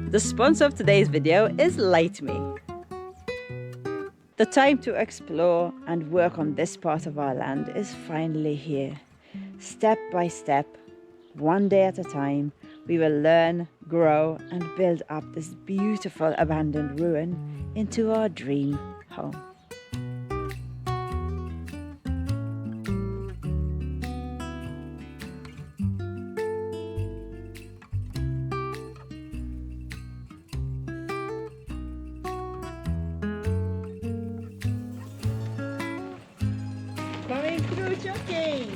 The sponsor of today's video is LYTMI. The time to explore and work on this part of our land is finally here. Step by step, one day at a time, we will learn, grow and build up this beautiful abandoned ruin into our dream home. Coming through choking!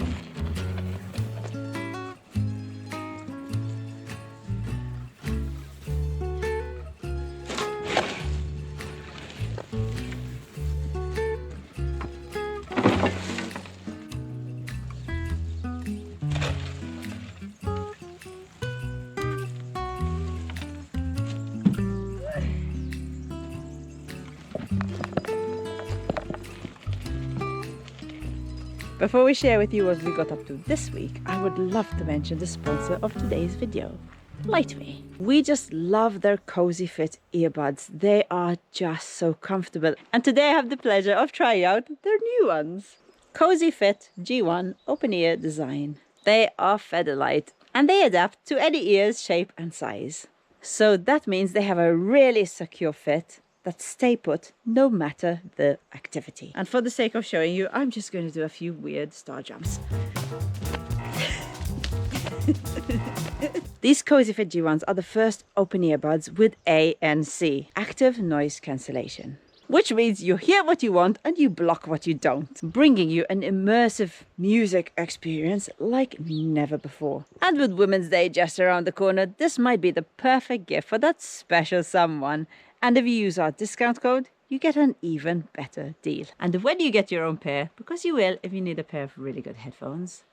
Before we share with you what we got up to this week, I would love to mention the sponsor of today's video, LYTMI. We just love their cozy fit earbuds. They are just so comfortable. And today I have the pleasure of trying out their new ones. Cozy Fit G1 open ear design. They are feather light and they adapt to any ear's shape and size. So that means they have a really secure fit that stay put no matter the activity. And for the sake of showing you, I'm just going to do a few weird star jumps. These Cozy Fit G1s are the first open earbuds with ANC, active noise cancellation. Which means you hear what you want and you block what you don't, bringing you an immersive music experience like never before. And with Women's Day just around the corner, this might be the perfect gift for that special someone. And if you use our discount code, you get an even better deal. And when you get your own pair, because you will if you need a pair of really good headphones,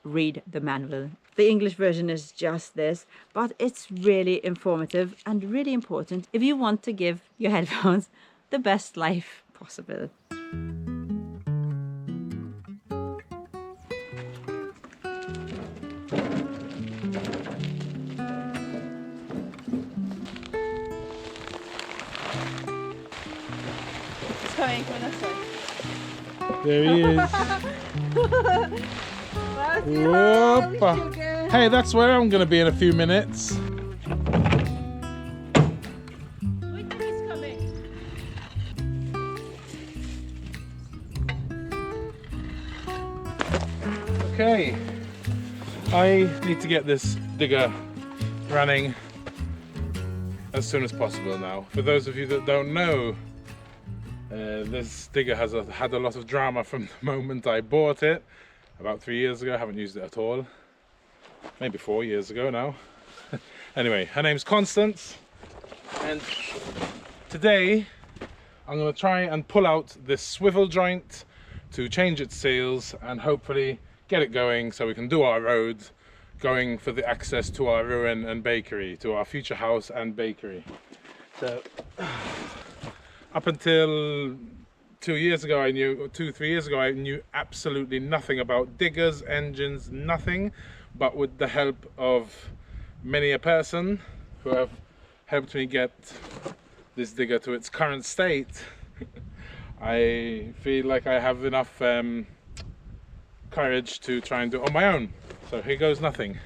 read the manual. The English version is just this, but it's really informative and really important if you want to give your headphones the best life possible. Coming from this way. There he is. Whoopa. Hey, that's where I'm going to be in a few minutes. Wait, he's coming. Okay, I need to get this digger running as soon as possible now. For those of you that don't know, this digger has had a lot of drama from the moment I bought it about 3 years ago. I haven't used it at all, maybe 4 years ago now. Anyway, her name's Constance, and today I'm going to try and pull out this swivel joint to change its seals and hopefully get it going so we can do our road going for the access to our ruin and bakery, to our future house and bakery. So up until 2 years ago, 3 years ago, I knew absolutely nothing about diggers, engines, nothing. But with the help of many a person who have helped me get this digger to its current state, I feel like I have enough courage to try and do it on my own. So here goes nothing.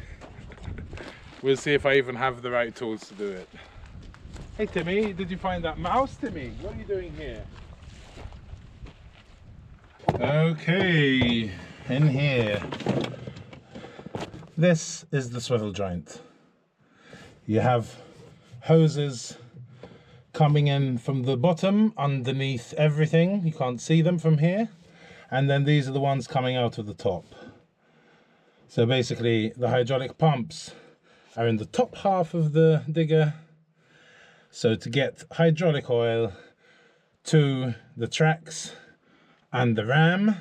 We'll see if I even have the right tools to do it. Hey Timmy, did you find that mouse, Timmy? What are you doing here? Okay, in here. This is the swivel joint. You have hoses coming in from the bottom underneath everything. You can't see them from here. And then these are the ones coming out of the top. So basically the hydraulic pumps are in the top half of the digger. So to get hydraulic oil to the tracks and the ram,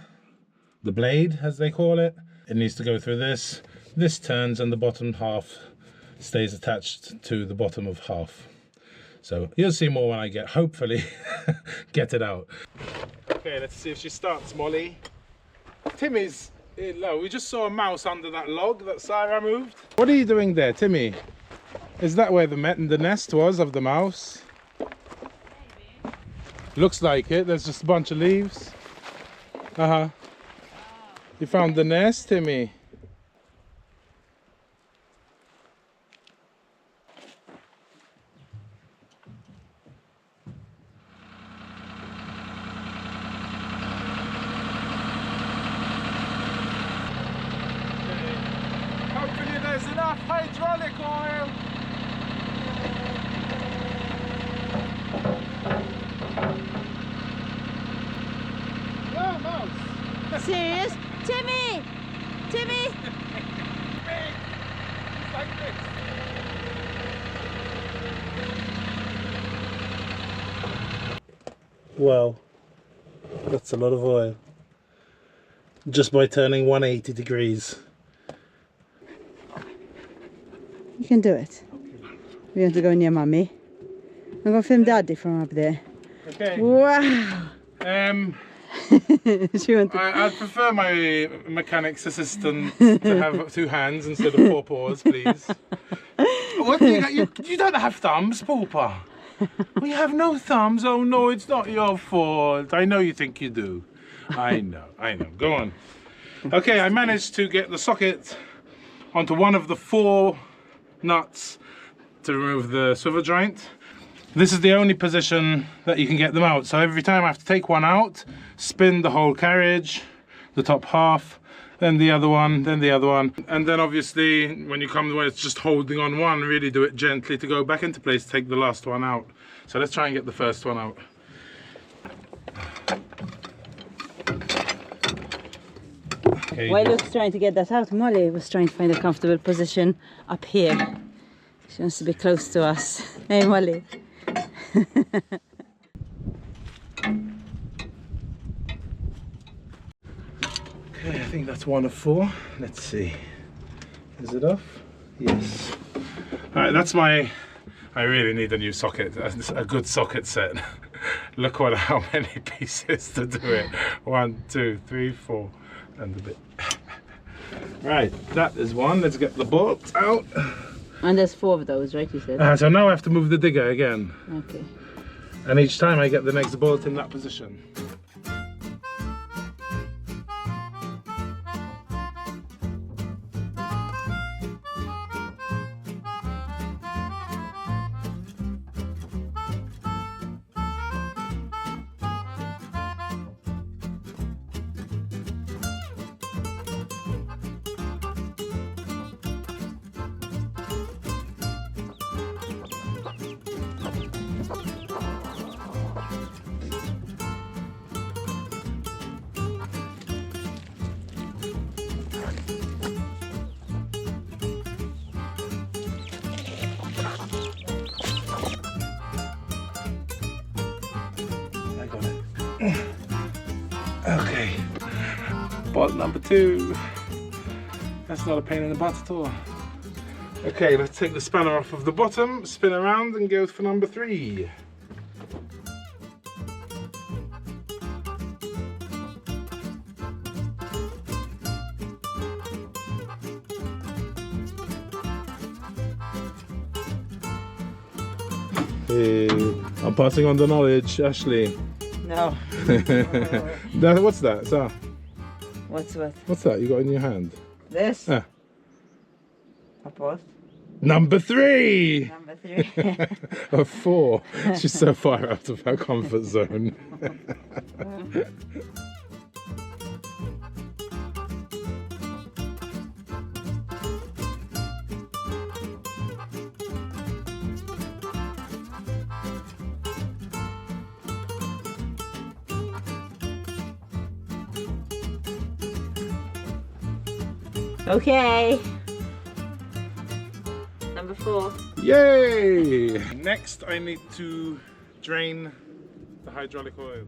the blade as they call it, it needs to go through this. This turns and the bottom half stays attached to the bottom of half. So you'll see more when I hopefully get it out. Okay, let's see if she starts, Molly. Timmy's, no, we just saw a mouse under that log that Sarah moved. What are you doing there, Timmy? Is that where the nest was of the mouse? Maybe. Looks like it. There's just a bunch of leaves. Uh-huh. You found the nest, Timmy. Hopefully there's enough hydraulic oil. Oh, mouse. Serious? Timmy! Timmy! Like this. Well, that's a lot of oil. Just by turning 180 degrees. You can do it. We want to go near Mummy. I'm going to film Daddy from up there. Okay. Wow! I'd prefer my mechanic's assistant to have 2 hands instead of 4 paws, please. What you don't have thumbs, Pooper. We have no thumbs. Oh no, it's not your fault. I know you think you do. I know. Go on. Okay, I managed to get the socket onto one of the 4 nuts to remove the swivel joint. This is the only position that you can get them out. So every time I have to take one out, spin the whole carriage, the top half, then the other one, then the other one. And then obviously when you come when it's just holding on one, really do it gently to go back into place, take the last one out. So let's try and get the first one out. Okay. While Luke's trying to get that out, Molly was trying to find a comfortable position up here. She wants to be close to us. Hey, Molly. Okay, I think that's 1 of 4. Let's see. Is it off? Yes. Alright, that's my... I really need a new socket, a good socket set. Look how many pieces to do it. 1, 2, 3, 4, and a bit. Right, that is one. Let's get the bolt out. And there's 4 of those, right, you said? So now I have to move the digger again. Okay. And each time I get the next bolt in that position. Okay, bolt number 2. That's not a pain in the butt at all. Okay, let's take the spanner off of the bottom, spin around and go for number 3. Hey, I'm passing on the knowledge, Ashley. No. What's that? So, What's what? what's that you got in your hand? This? Ah. What? Number 3! Number 3. Of 4. She's so far out of her comfort zone. Okay. Number 4. Yay! Next I need to drain the hydraulic oil.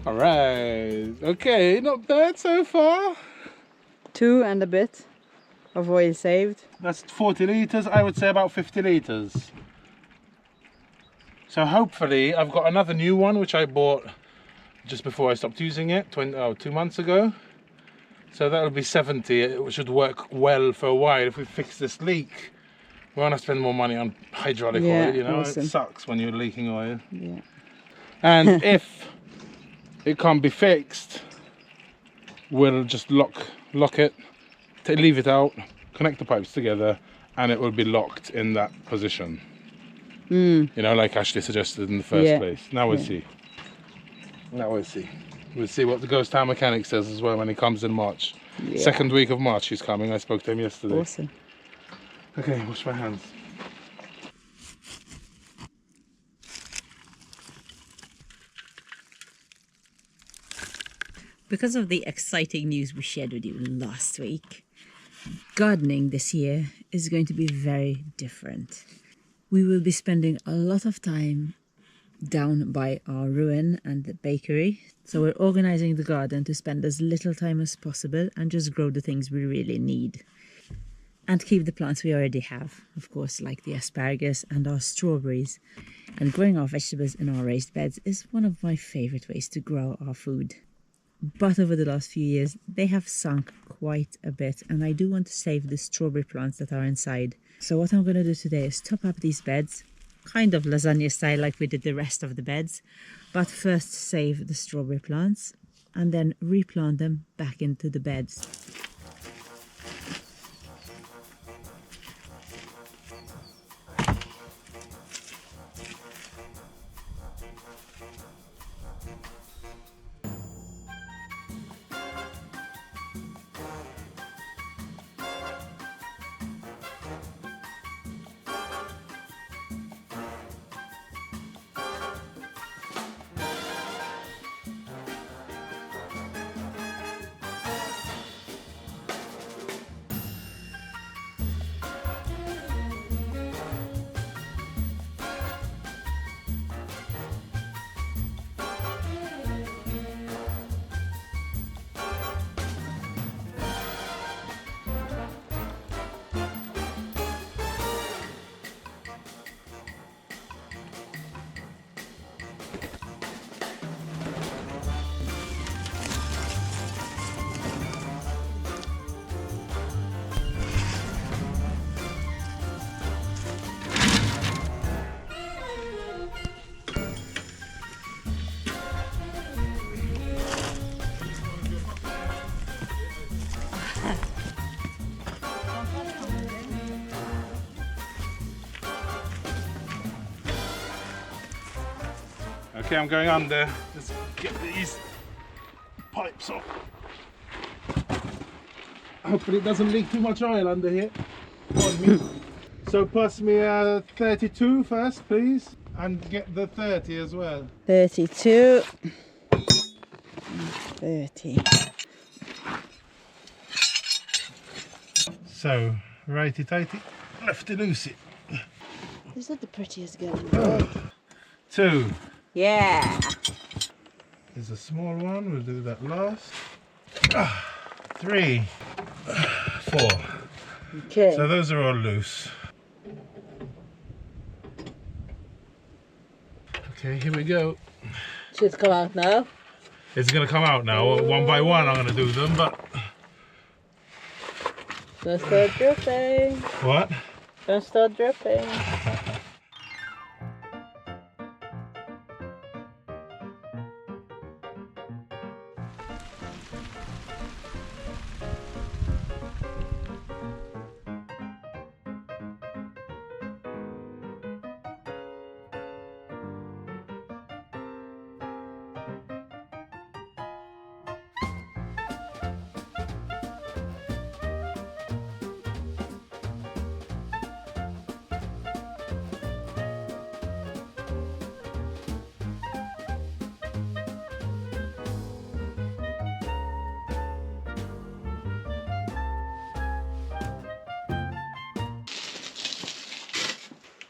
Alright, okay, not bad so far. 2 and a bit. of oil saved. That's 40 litres, I would say about 50 litres. So hopefully I've got another new one which I bought just before I stopped using it 2 months ago. So that'll be 70. It should work well for a while. If we fix this leak, we won't have to spend more money on hydraulic oil, you know. Awesome. It sucks when you're leaking oil. Yeah. And if it can't be fixed, we'll just lock it, leave it out, connect the pipes together, and it will be locked in that position. You know, like Ashley suggested in the first place. Now we'll see. Now we'll see. We'll see what the ghost town mechanic says as well when he comes in March. Yeah. Second week of March he's coming. I spoke to him yesterday. Awesome. Okay, wash my hands. Because of the exciting news we shared with you last week, gardening this year is going to be very different. We will be spending a lot of time down by our ruin and the bakery. So we're organizing the garden to spend as little time as possible and just grow the things we really need. And keep the plants we already have, of course, like the asparagus and our strawberries. And growing our vegetables in our raised beds is one of my favorite ways to grow our food. But over the last few years, they have sunk quite a bit, and I do want to save the strawberry plants that are inside. So what I'm going to do today is top up these beds, kind of lasagna style like we did the rest of the beds, but first save the strawberry plants and then replant them back into the beds. Okay, I'm going under. Let's get these pipes off. Hopefully it doesn't leak too much oil under here on me. So pass me a 32 first, please, and get the 30 as well. 32. 30. So, righty-tighty, lefty-loosey. Is that the prettiest girl in the world? 2. Yeah. There's a small one, we'll do that last. 3. 4. Okay. So those are all loose. Okay, here we go. Should come out now. It's gonna come out now. One by one I'm gonna do them, but... Don't start dripping. What? Don't start dripping.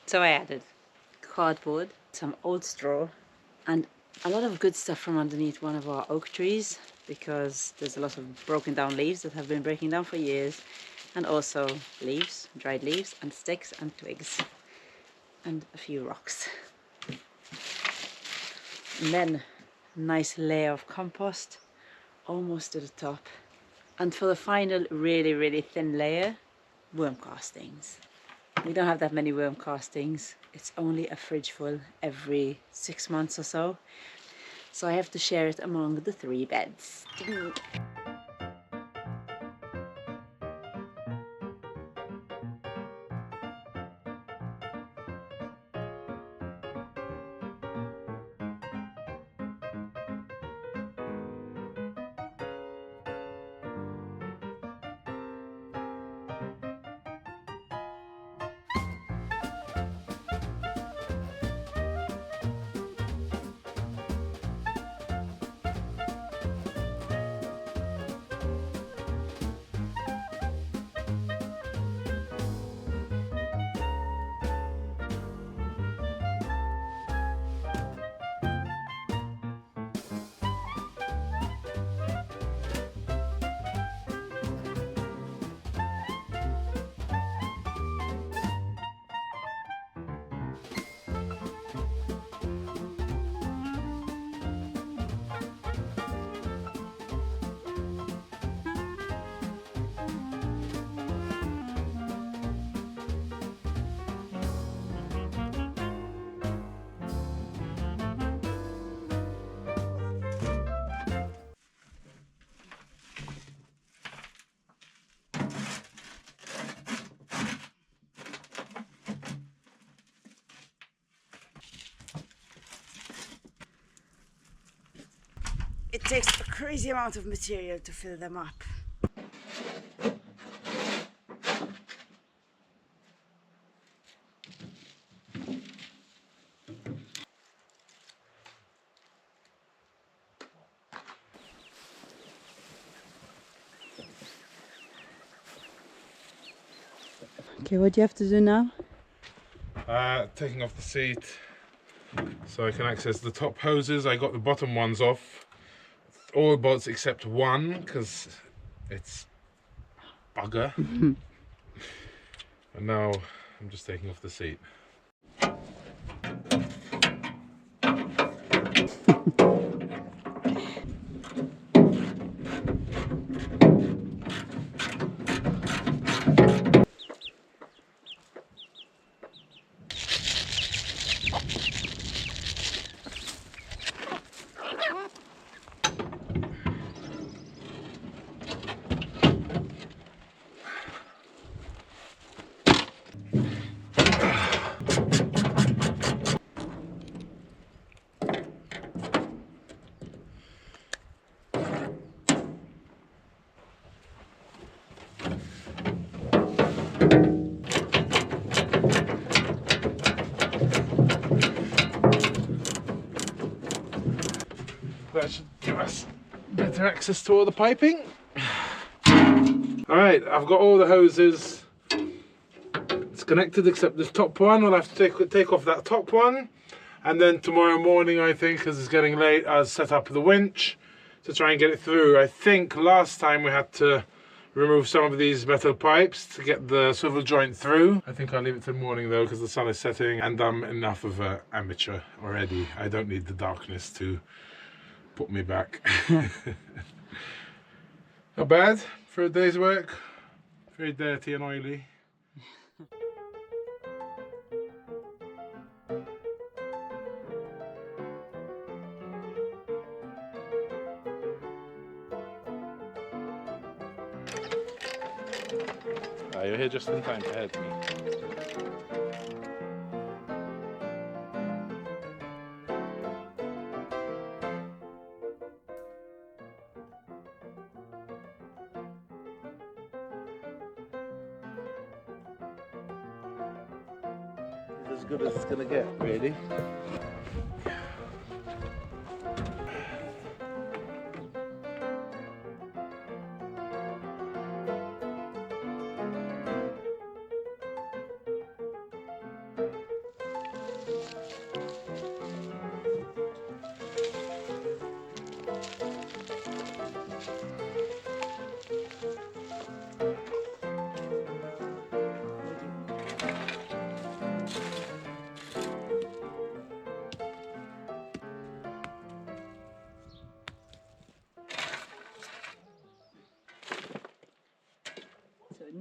So I added cardboard, some old straw, and a lot of good stuff from underneath one of our oak trees, because there's a lot of broken down leaves that have been breaking down for years, and also leaves, dried leaves and sticks and twigs and a few rocks. And then a nice layer of compost almost to the top. And for the final really thin layer, worm castings. We don't have that many worm castings. It's only a fridge full every 6 months or so. So I have to share it among the 3 beds. It takes a crazy amount of material to fill them up. Okay, what do you have to do now? Taking off the seat so I can access the top hoses. I got the bottom ones off. All boats except one because it's bugger. And now I'm just taking off the seat. That should give us better access to all the piping. Alright, I've got all the hoses. It's connected except this top one. I'll have to take off that top one. And then tomorrow morning, I think, because it's getting late, I'll set up the winch to try and get it through. I think last time we had to remove some of these metal pipes to get the swivel joint through. I think I'll leave it till morning though, because the sun is setting and I'm enough of an amateur already. I don't need the darkness to put me back. Not bad for a day's work. Very dirty and oily. You're here just in time to help me. As good as it's gonna get, really.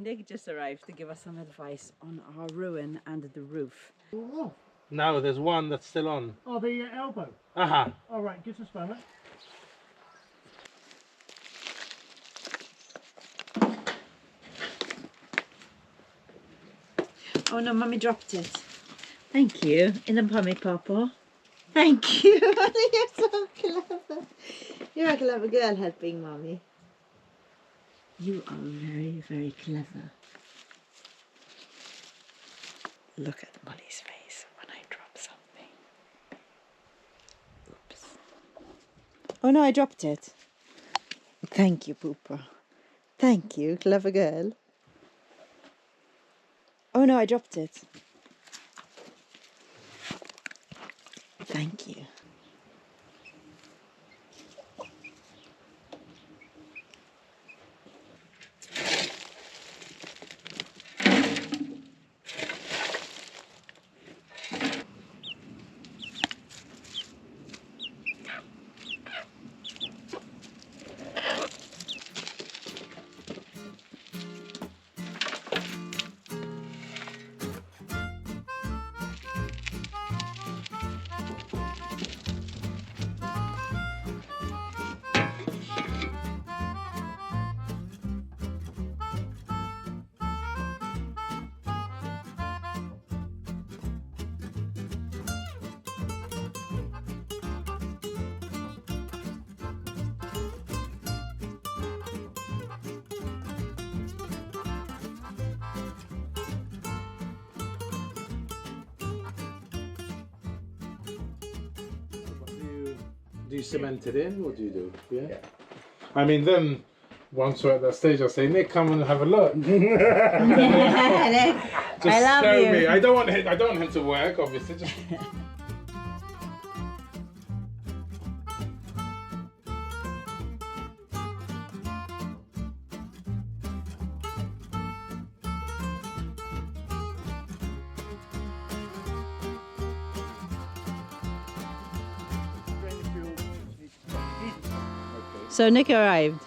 Nick just arrived to give us some advice on our ruin and the roof. Oh, No, there's one that's still on. oh, the elbow. Aha. All right, give us a moment. Oh no, Mummy dropped it. Thank you. In the pommy, Papa. Thank you. You're so clever. You're a clever girl helping Mummy. You are very, very clever. Look at Molly's face when I drop something. Oops. Oh no, I dropped it. Thank you, Pooper. Thank you, clever girl. Oh no, I dropped it. Thank you. Do you cement it in? What do you do? Yeah. I mean, then once we're at that stage, I'll say, Nick, come and have a look. Just I love show you. me. I don't want him to work, obviously. Just... So Nick arrived.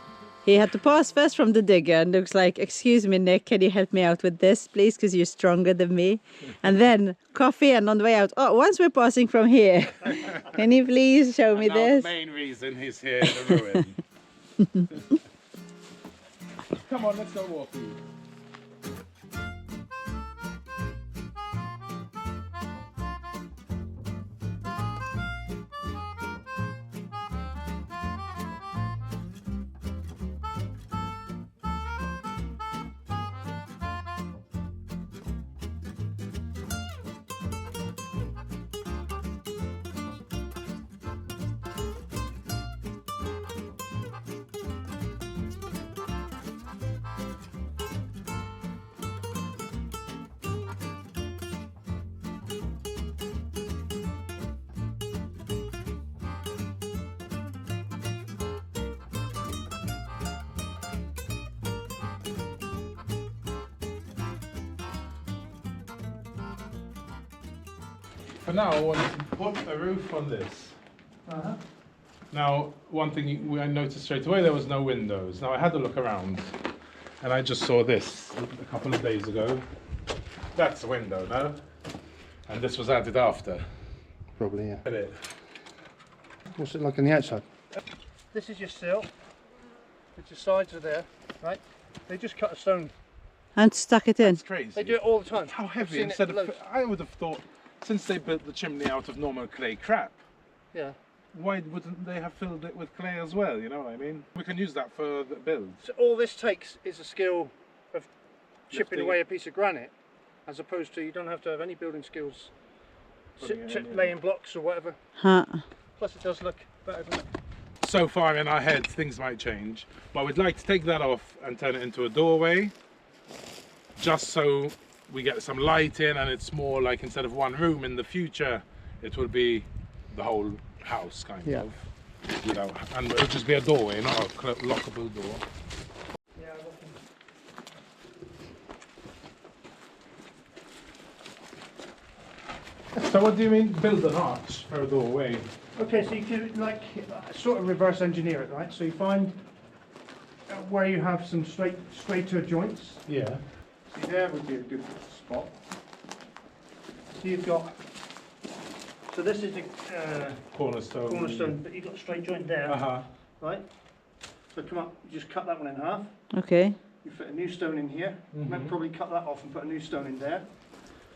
He had to pass first from the digger and looks like, excuse me, Nick, can you help me out with this, please, because you're stronger than me? And then coffee, and on the way out, oh, once we're passing from here, can you please show me this? The main reason he's here in the ruin. Come on, let's go walking. For now, I want to put a roof on this. Now, one thing I noticed straight away, there was no windows. Now, I had to look around, and I just saw this a couple of days ago. That's a window, no? And this was added after. Probably, yeah. Look at it. What's it like on the outside? This is your sill. But your sides are there, right? They just cut a stone. And stuck it in. It's crazy. They do it all the time. How I've heavy seen instead it of... loads. I would have thought, since they built the chimney out of normal clay crap, Yeah. why wouldn't they have filled it with clay as well, you know what I mean? We can use that for the build. So all this takes is a skill of chipping Lifting away it. a piece of granite, as opposed to you don't have to have any building skills, Putting it in, yeah. laying blocks or whatever. Huh. Plus it does look better, doesn't it? So far in our heads, things might change, but we'd like to take that off and turn it into a doorway, just so we get some light in, and it's more like, instead of one room in the future, it will be the whole house kind Yeah. of, you know, and it'll just be a doorway, not a lockable door. Yeah. So what do you mean build an arch for a doorway? Okay, so you can like sort of reverse engineer it, right? So you find where you have some straighter joints. Yeah. See, there would be a good spot. So you've got, so this is the Cornerstone. cornerstone, but you've got a straight joint there, Uh-huh. right? So come up, you just cut that one in half. Okay. You fit a new stone in here. Mhm. Might probably cut that off and put a new stone in there.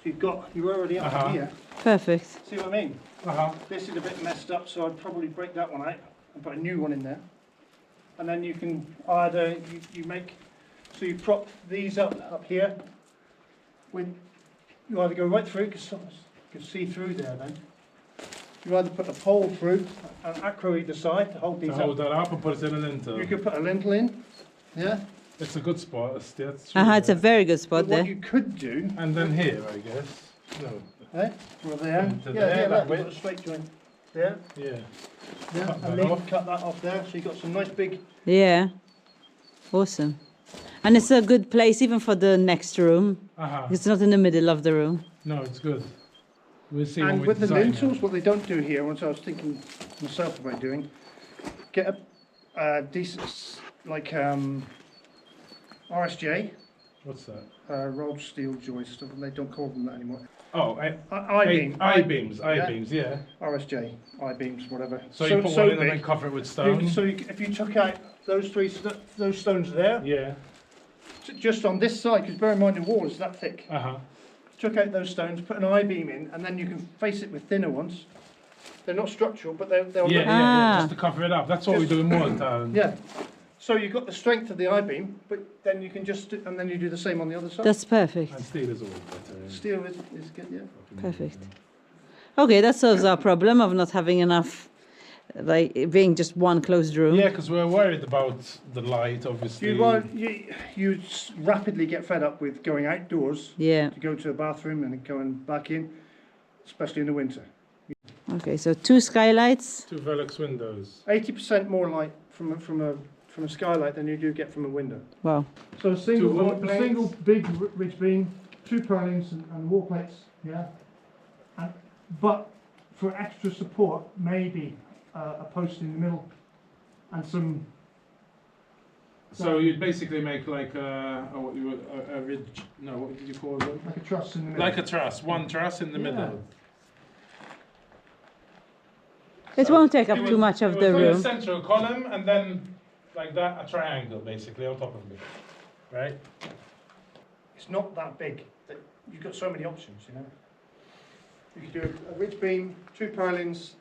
So you're already up Uh-huh. here. Perfect. See what I mean? Uh-huh. This is a bit messed up, so I'd probably break that one out and put a new one in there. And then you can either, you make, so you prop these up here. With, you either go right through, because you can see through there then. You either put a pole through, an acro either side to hold these To hold up. that up and put it in a lintel. You could put a lintel in, yeah. It's a good spot. That's It's a very good spot But what there. you could do, And then here, I guess. No. eh? Well, there. Into Yeah, there, yeah, that look, you've way. got a straight joint there. Yeah. Yeah, Cut that and then off. cut that off there, so you've got some nice big. Yeah. Awesome. And it's a good place even for the next room. Uh-huh. It's not in the middle of the room. No, it's good. We'll see And when we with the design lintels, it. what they don't do here, once I was thinking myself about doing, get a decent, like RSJ, What's that? rolled steel joist, they don't call them that anymore. Oh, I-beam. I-beams, Yeah. I-beams, yeah. RSJ, I-beams, whatever. So you put one in and big. then cover it with stone? So if you took out those those stones there, Yeah. just on this side, because bear in mind the wall is that thick. Uh-huh. Took out those stones, put an I-beam in, and then you can face it with thinner ones. They're not structural, but they'll Yeah, look- yeah, Ah. just to cover it up. That's what we do in modern town. yeah. So you've got the strength of the I-beam, but then you can just and then you do the same on the other side. That's perfect. And steel is always better. Yeah. Steel is good, yeah. Perfect. Okay, that solves our problem of not having enough, like it being just one closed room. Yeah, because we're worried about the light, obviously. You rapidly get fed up with going outdoors Yeah. to go to a bathroom and going back in, especially in the winter. Okay, so 2 skylights. 2 Velux windows. 80% more light from a skylight than you do get from a window. Wow. So a Two wall plates. single big ridge beam, 2 purlins and wall plates, yeah. But for extra support, maybe a post in the middle and some. So you'd basically make like a ridge, no, what did you call it? Like a truss in the middle. Like a truss, one truss in the Yeah. middle. It So won't take up it too would- much of it the would be a room. central column and then like that, a triangle basically on top of it, right? It's not that big. You've got so many options, you know. You could do a ridge beam, 2 purlins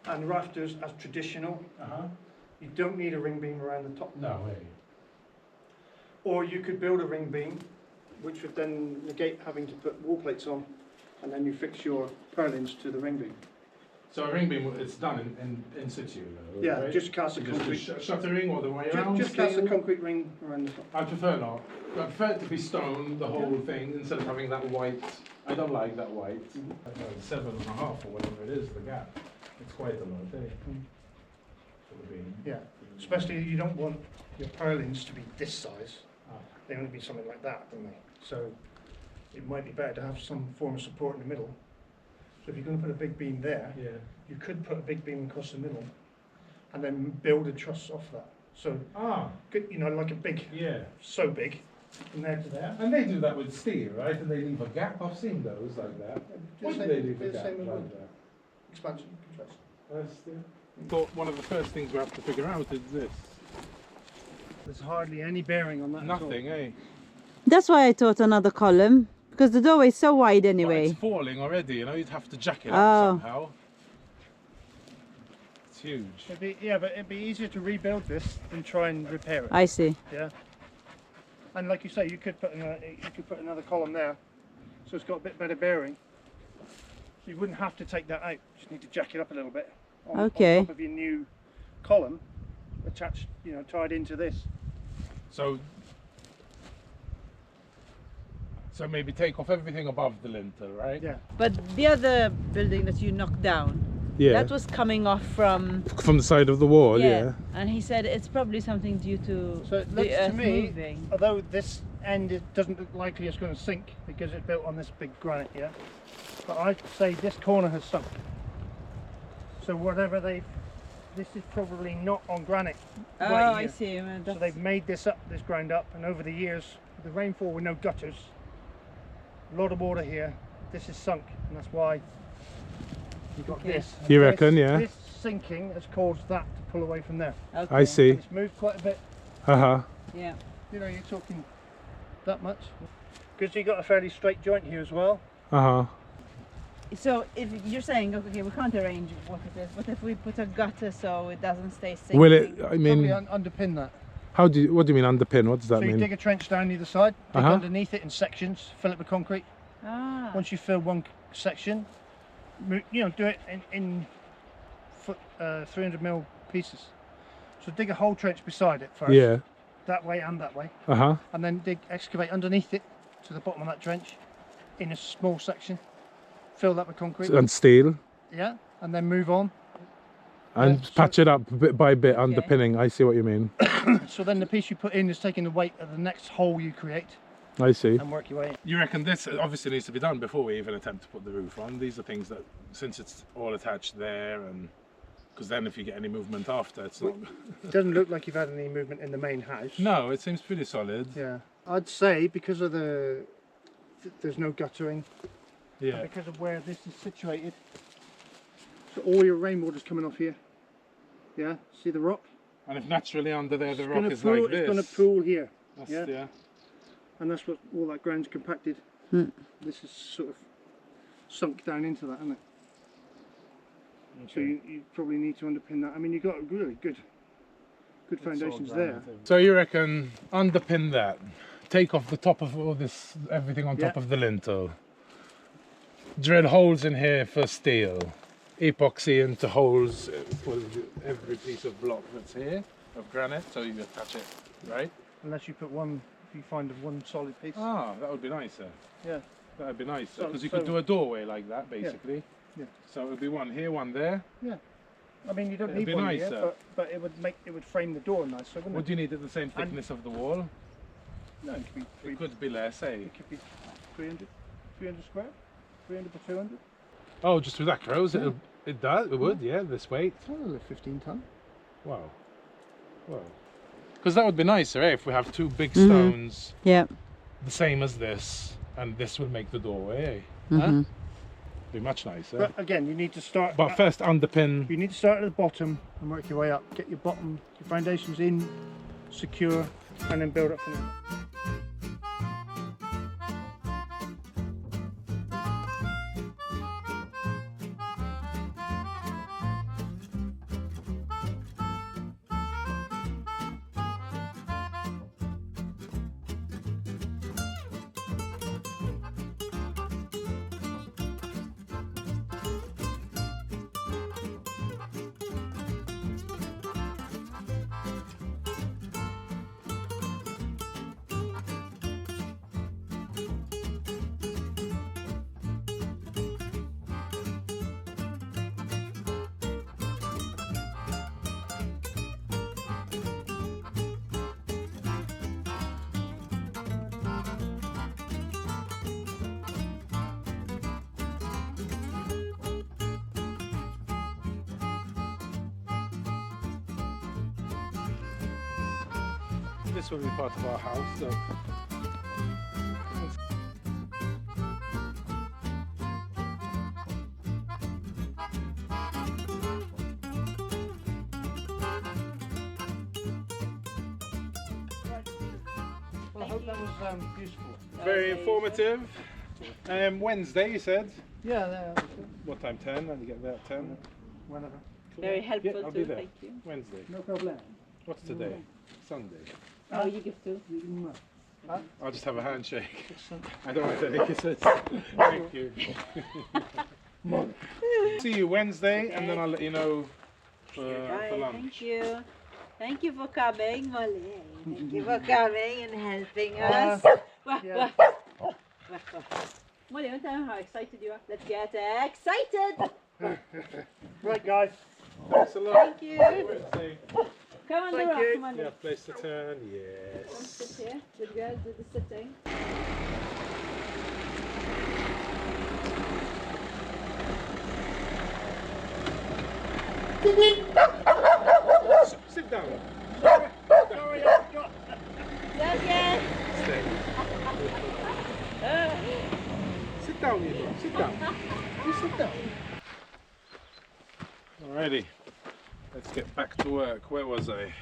and rafters as traditional. Uh-huh. You don't need a ring beam around the top. No way. Or you could build a ring beam, which would then negate having to put wall plates on, and then you fix your purlins to the ring beam. So a ring beam, it's done in situ, though, Yeah, right? just cast a You just do concrete. shuttering all the way around. Just cast a steel? concrete ring around the top. I prefer not. I prefer it to be stone, the whole thing, instead of having that white. I don't like that white. I don't know, 7.5 or whatever it is, the gap. It's quite a lot, eh? For the beam. Yeah, especially you don't want your purlins to be this size. Ah. They want to be something like that, don't they? So it might be better to have some form of support in the middle. So if you're going to put a big beam there, Yeah. you could put a big beam across the middle and then build a truss off that. So, Ah, you know, like a big, yeah. so big, from there to there. And they do that with steel, right? And they leave a gap. I've seen those like that. Why do they leave a gap Same as wood. like that? Expansion, contraction. I thought one of the first things we have to figure out is this. There's hardly any bearing on that at all. Nothing, eh? That's why I thought another column, because the doorway is so wide But anyway. it's falling already, you know, you'd have to jack it Oh. up somehow. It's huge. Yeah, but it'd be easier to rebuild this than try and repair it. I see. Yeah. And like you say, you could put another column there, so it's got a bit better bearing. So you wouldn't have to take that out. You just need to jack it up a little bit. Okay. On top of your new column, attached, tied into this. So maybe take off everything above the lintel, right? Yeah. But the other building that you knocked down, that was coming off from. From the side of the wall, And he said it's probably something due to So it the looks to earth me, moving. although this end doesn't look likely it's going to sink because it's built on this big granite here, but I'd say this corner has sunk. So whatever they this is probably not on granite. Oh, right I here. see. So they've made this ground up, and over the years, with the rainfall with no gutters, a lot of water here, this is sunk, and that's why you've got this. You And reckon, yeah? This sinking has caused that to pull away from there. Okay. I see. It's moved quite a bit. Uh-huh. Yeah. You know, you're talking that much. Because you've got a fairly straight joint here as well. Uh-huh. So if you're saying, okay, we can't arrange what it is, what if we put a gutter so it doesn't stay sinking? Will it, I mean, Probably underpin that. what do you mean underpin? What does that So you mean? dig a trench down either side, dig Uh-huh. underneath it in sections, fill it with concrete. Ah. Once you fill one section, you know, do it in 300mm pieces. So dig a whole trench beside it first, Yeah. that way and that way, Uh-huh. and then excavate underneath it to the bottom of that trench in a small section. Fill that with concrete. And steel. Yeah, and then move on. And Yeah, so- patch it up bit by bit, Okay. underpinning. I see what you mean. So then the piece you put in is taking the weight of the next hole you create I see. and work your way in. You reckon this obviously needs to be done before we even attempt to put the roof on? These are things that, since it's all attached there, and because then if you get any movement after, it's not... It doesn't look like you've had any movement in the main house. No, it seems pretty solid. Yeah, I'd say because of there's no guttering, Yeah. because of where this is situated. So all your rainwater's coming off here. Yeah, see the rock? And if naturally under there the It's rock gonna is pool, like this... It's going to pool here, That's, yeah. yeah. and that's what all that ground's compacted. Hmm. This is sort of sunk down into that, isn't it? So you probably need to underpin that. I mean, you've got really good foundations there. So you reckon underpin that, take off the top of all this, everything on top Yeah. of the lintel, drill holes in here for steel, epoxy into holes for every piece of block that's here of granite, so you attach it, right? Unless you put one, if you find one solid piece. Ah, that would be nicer. Yeah. That would be nicer, So- because you so- could do a doorway like that, basically. Yeah. So it would be one here, one there. Yeah. I mean, you don't It'd need be one nicer. here, but it would frame the door nicer, wouldn't Would it? you need it the same And- thickness of the wall? No, it could be It could be less, eh? It could be 300 square, 300 by 200. Oh, just with that crows, it does, it would, yeah, this weight. Well, 15 ton. Wow. Wow. Because that would be nicer, eh? If we have two big stones, Yeah. the same as this, and this will make the doorway, eh? Mm-hmm. Huh? Be much nicer. But again, you need to start. But first underpin. You need to start at the bottom and work your way up. Get your foundations in, secure, and then build up from there. This will be part of our house, so. Well, I hope that was useful. Very informative. Wednesday, you said? Yeah, that was good. What time? 10? And you get there at 10? Whenever. Very helpful Yeah, I'll be too, there. thank you. Wednesday. No problem. What's today? Sunday. Oh, you give too. I'll just have a handshake. Excellent. I don't want any kisses. Thank you. See you Wednesday, and then I'll let you know for Bye, lunch. thank you. Thank you for coming, Molly. Thank you for coming and helping us. Wah, yeah. wah. Wah, wah. Molly, don't tell me how excited you are. Let's get excited. Right, guys. Thanks a lot. Thank you. Wednesday. Come on the Thank rock, you. come on. Yeah, place to turn. Come Yes. sit here. Good girl, do the sitting. Sit down. Sorry, I forgot. Okay. Stay. Sit down, you know. Sit down. You sit down. Alrighty. Let's get back to work. Where was I?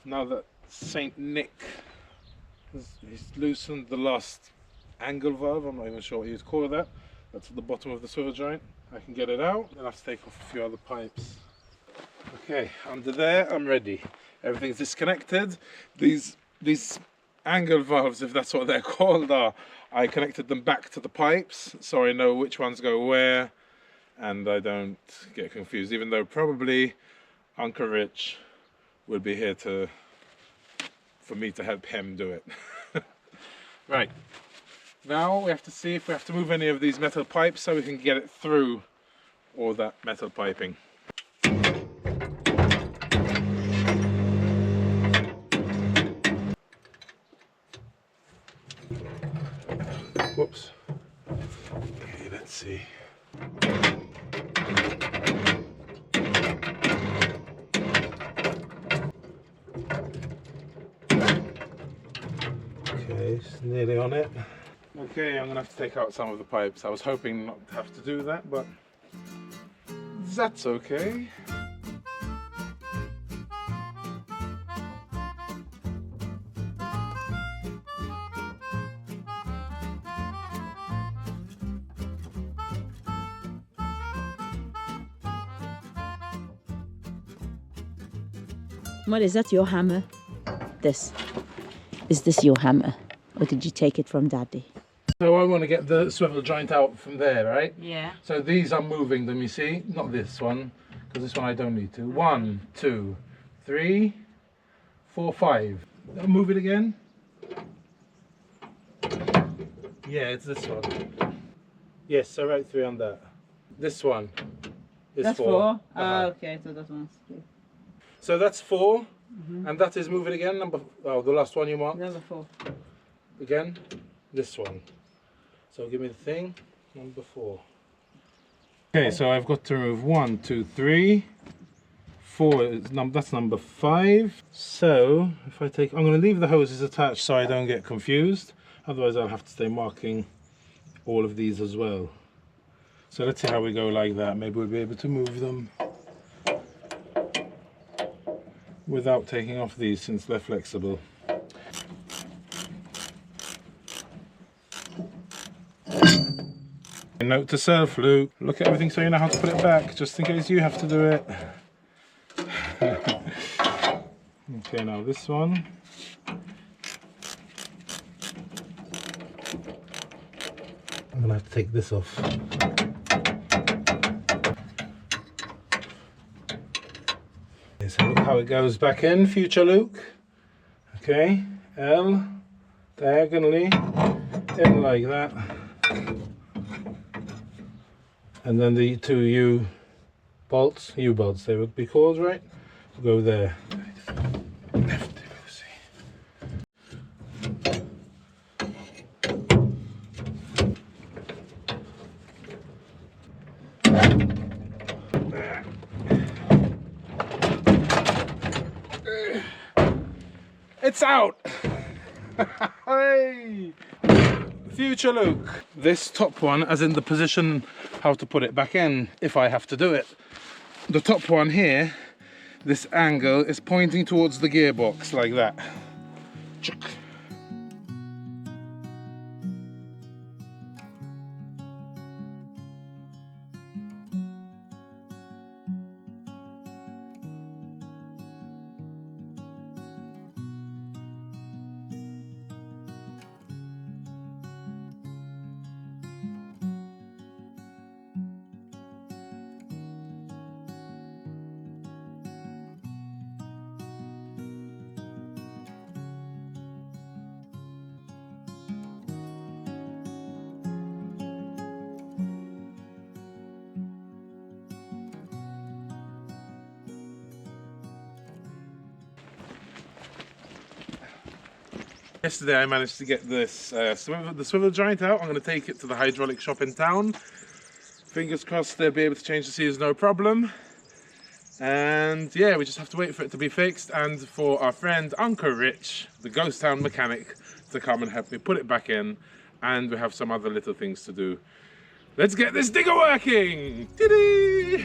Now that Saint Nick he's loosened the last angle valve, I'm not even sure what you'd call that. That's at the bottom of the swivel joint. I can get it out. Then I have to take off a few other pipes. Okay, under there, I'm ready. Everything's disconnected. These angle valves, if that's what they're called, I connected them back to the pipes, so I know which ones go where, and I don't get confused. Even though probably Uncle Rich will be here for me to help him do it. Right. Now we have to see if we have to move any of these metal pipes so we can get it through all that metal piping. Whoops. Okay, let's see. Okay, it's nearly on it. Okay, I'm gonna have to take out some of the pipes. I was hoping not to have to do that, but that's okay. What is that, your hammer? This. Is this your hammer? Or did you take it from Daddy? So I want to get the swivel joint out from there, right? Yeah. So these I'm moving them, you see? Not this one, because this one I don't need to. 1, 2, 3, 4, 5. I'll move it again. Yeah, it's this one. Yes, so right 3 on that. This one is That's 4. 4? Oh, okay, so that one's 3. So that's 4, and that is moving again. The last one you marked. Number 4. Again, this one. So give me the thing, number 4. Okay, so I've got to remove 1, 2, 3, 4. That's number 5. So if I take, I'm going to leave the hoses attached so I don't get confused. Otherwise, I'll have to stay marking all of these as well. So let's see how we go like that. Maybe we'll be able to move them without taking off these since they're flexible. Note to self, Luke, look at everything so you know how to put it back, just in case you have to do it. Okay, now this one. I'm gonna have to take this off. Okay, so look how it goes back in, future Luke. Okay, L, diagonally, in like that. And then the 2 U-bolts, they would be called, right? Go there. It's out! Hey! Future Luke. This top one, as in the position, how to put it back in if I have to do it. The top one here, this angle is pointing towards the gearbox like that. Chuck. Yesterday I managed to get this the swivel joint out. I'm going to take it to the hydraulic shop in town. Fingers crossed they'll be able to change the seals no problem. And yeah, we just have to wait for it to be fixed and for our friend Uncle Rich, the ghost town mechanic, to come and help me put it back in. And we have some other little things to do. Let's get this digger working! Ta-da!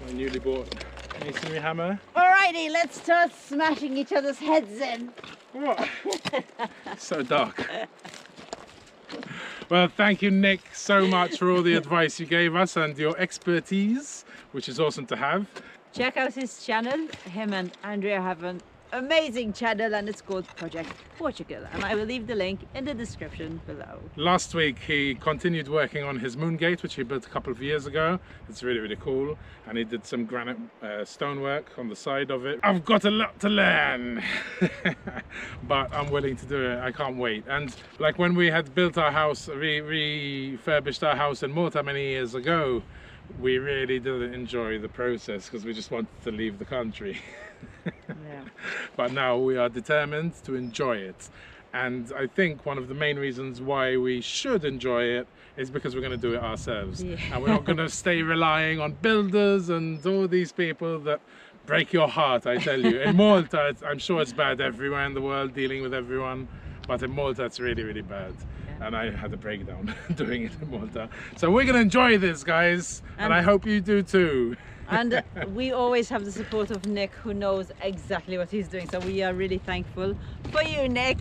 My newly bought masonry hammer. Alrighty, let's start smashing each other's heads in. What? So dark. Well, thank you, Nick, so much for all the advice you gave us and your expertise, which is awesome to have. Check out his channel. Him and Andrea have an amazing channel and it's called Project Portugal, and I will leave the link in the description below. Last week he continued working on his moon gate, which he built a couple of years ago. It's really, really cool, and he did some granite stonework on the side of it. I've got a lot to learn, but I'm willing to do it. I can't wait. And like when we had built our house, refurbished our house in Malta many years ago, we really didn't enjoy the process because we just wanted to leave the country. Yeah. But now we are determined to enjoy it, and I think one of the main reasons why we should enjoy it is because we're going to do it ourselves. Yeah. And we're not going to stay relying on builders and all these people that break your heart, I tell you. In Malta, I'm sure it's bad everywhere in the world, dealing with everyone, but in Malta it's really, really bad. And I had a breakdown doing it in Malta. So we're going to enjoy this, guys, and I hope you do too. And we always have the support of Nick, who knows exactly what he's doing, so we are really thankful for you, Nick.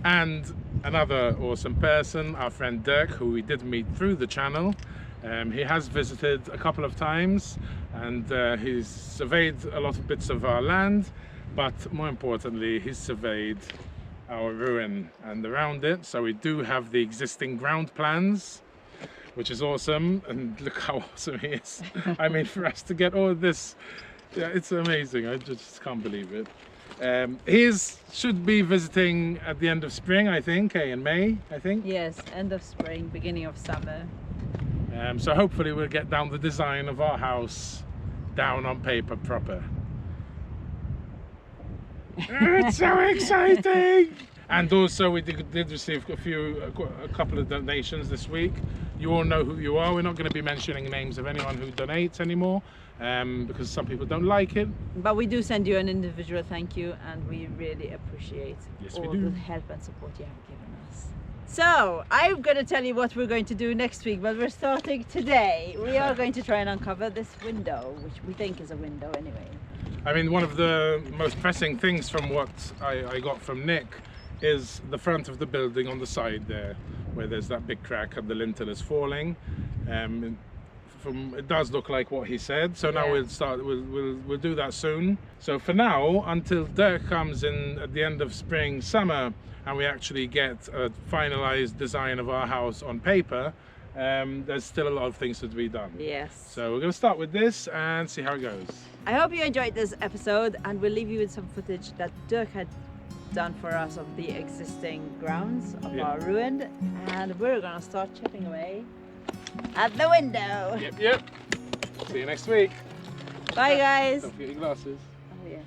And another awesome person, our friend Dirk, who we did meet through the channel. He has visited a couple of times, and he's surveyed a lot of bits of our land, but more importantly he's surveyed our ruin and around it. So we do have the existing ground plans, which is awesome, and look how awesome he is. I mean, for us to get all of this, yeah, it's amazing. I just can't believe it. He should be visiting at the end of spring, I think, in May, I think. Yes, end of spring, beginning of summer. So hopefully we'll get down the design of our house down on paper proper. It's so exciting! And also we did receive a couple of donations this week. You all know who you are. We're not going to be mentioning names of anyone who donates anymore, because some people don't like it. But we do send you an individual thank you, and we really appreciate all the help and support you have given us. So I'm going to tell you what we're going to do next week, but we're starting today. We are going to try and uncover this window, which we think is a window anyway. I mean, one of the most pressing things from what I got from Nick is the front of the building on the side there, where there's that big crack and the lintel is falling. It does look like what he said, so now we'll do that soon. So for now, until Dirk comes in at the end of spring, summer, and we actually get a finalized design of our house on paper, there's still a lot of things to be done. Yes. So we're going to start with this and see how it goes. I hope you enjoyed this episode, and we'll leave you with some footage that Dirk had done for us of the existing grounds of our ruin, and we're gonna start chipping away at the window. Yep. See you next week. Bye guys. Don't forget your glasses. Oh yeah.